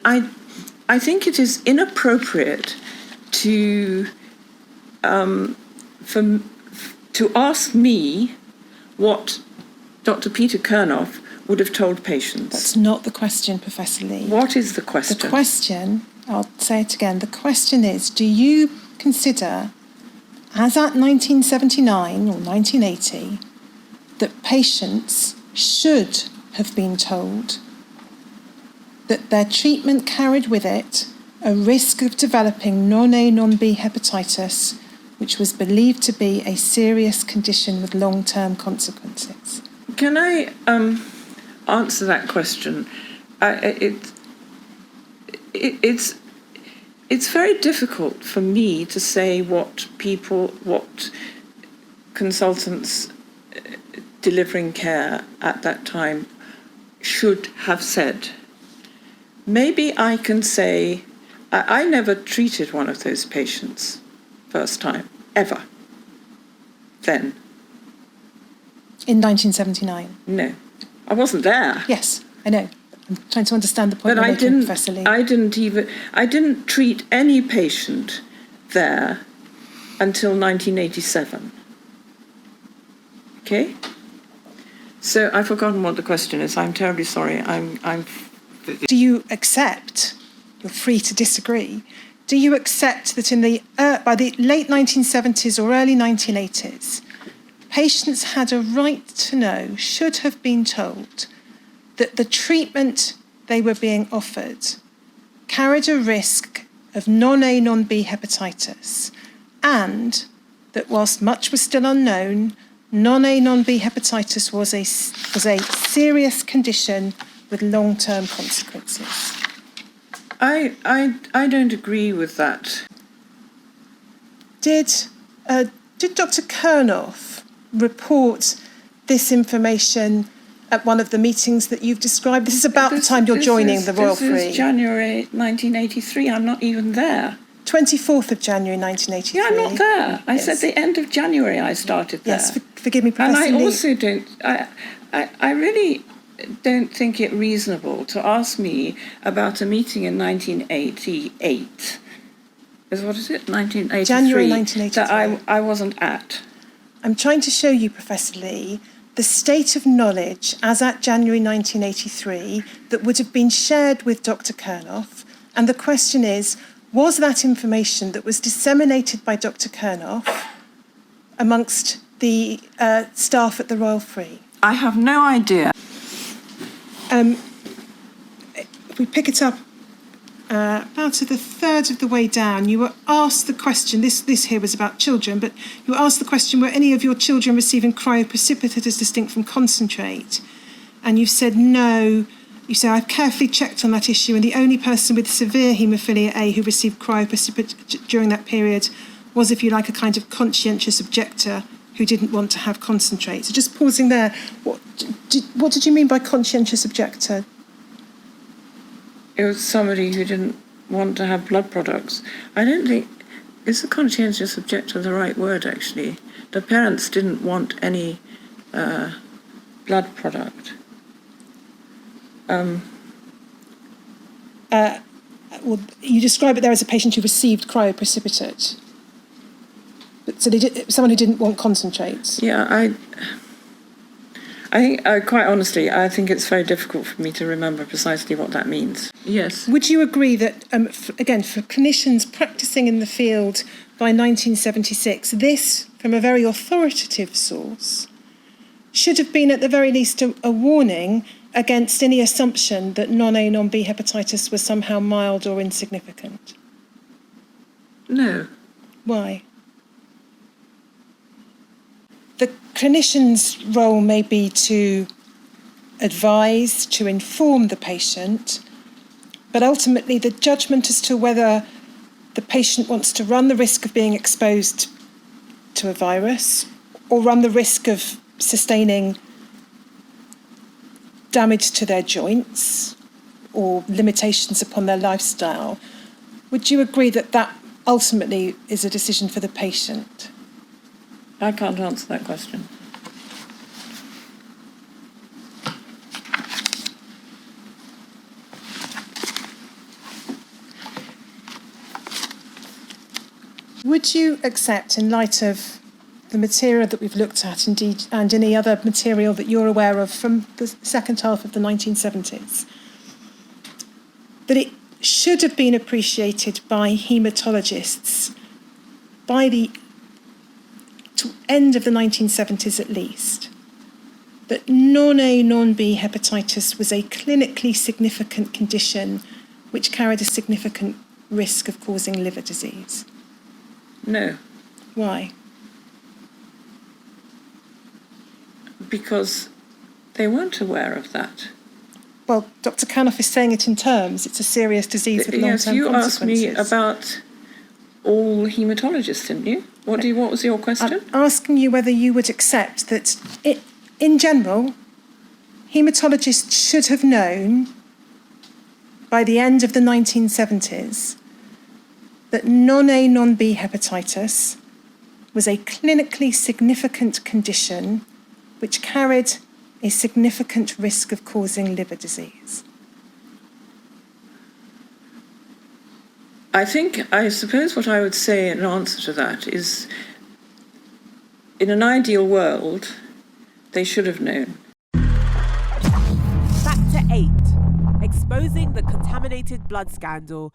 I think it is inappropriate to ask me what Dr. Peter Kernoff would have told patients. That's not the question, Professor Lee. What is the question? The question, I'll say it again, the question is, do you consider, as at 1979 or 1980, that patients should have been told that their treatment carried with it a risk of developing non-A, non-B hepatitis, which was believed to be a serious condition with long-term consequences? Can I answer that question? It's very difficult for me to say what consultants delivering care at that time should have said. Maybe I can say, I never treated one of those patients first time, ever, then. In 1979? No, I wasn't there. Yes, I know. I'm trying to understand the point you're making, Professor Lee. I didn't treat any patient there until 1987. Okay? So I've forgotten what the question is. I'm terribly sorry. Do you accept, you're free to disagree, do you accept that by the late 1970s or early 1980s, patients had a right to know, should have been told, that the treatment they were being offered carried a risk of non-A, non-B hepatitis, and that whilst much was still unknown, non-A, non-B hepatitis was a serious condition with long-term consequences? I don't agree with that. Did Dr. Kernoff report this information at one of the meetings that you've described? This is about the time you're joining the Royal Free. This is January 1983. I'm not even there. 24th of January 1983. Yeah, I'm not there. I said the end of January I started there. Yes, forgive me, Professor Lee. And I also don't... I really don't think it reasonable to ask me about a meeting in 1988. What is it? 1983. January 1983. That I wasn't at. I'm trying to show you, Professor Lee, the state of knowledge as at January 1983 that would have been shared with Dr. Kernoff. And the question is, was that information that was disseminated by Dr. Kernoff amongst the staff at the Royal Free? I have no idea. If we pick it up about a third of the way down, you were asked the question, this here was about children, but you were asked the question, were any of your children receiving cryoprecipitate as distinct from concentrate? And you said no. You say, I've carefully checked on that issue, and the only person with severe haemophilia A who received cryoprecipitate during that period was, if you like, a kind of conscientious objector who didn't want to have concentrate. So just pausing there, what did you mean by conscientious objector? It was somebody who didn't want to have blood products. I don't think... Is a conscientious objector the right word, actually? The parents didn't want any blood product. Well, you describe it there as a patient who received cryoprecipitate. So someone who didn't want concentrates. Yeah, I think, quite honestly, I think it's very difficult for me to remember precisely what that means. Yes. Would you agree that, again, for clinicians practicing in the field by 1976, this, from a very authoritative source, should have been at the very least a warning against any assumption that non-A, non-B hepatitis was somehow mild or insignificant? No. Why? The clinician's role may be to advise, to inform the patient, but ultimately the judgment as to whether the patient wants to run the risk of being exposed to a virus or run the risk of sustaining damage to their joints or limitations upon their lifestyle, would you agree that that ultimately is a decision for the patient? I can't answer that question. Would you accept, in light of the material that we've looked at, indeed, and any other material that you're aware of from the second half of the 1970s, that it should have been appreciated by haematologists by the end of the 1970s at least, that non-A, non-B hepatitis was a clinically significant condition which carried a significant risk of causing liver disease? No, Why? because they weren't aware of that. Well, Dr. Canoff is saying it in terms. It's a serious disease with long-term Yes, you asked consequences. me about all haematologists, didn't you? What was your question? I'm asking you whether you would accept that, in general, haematologists should have known by the end of the 1970s that non-A, non-B hepatitis was a clinically significant condition which carried a significant risk of causing liver disease. I suppose what I would say in answer to that is, in an ideal world, they should have known. Factor 8. Exposing the contaminated blood scandal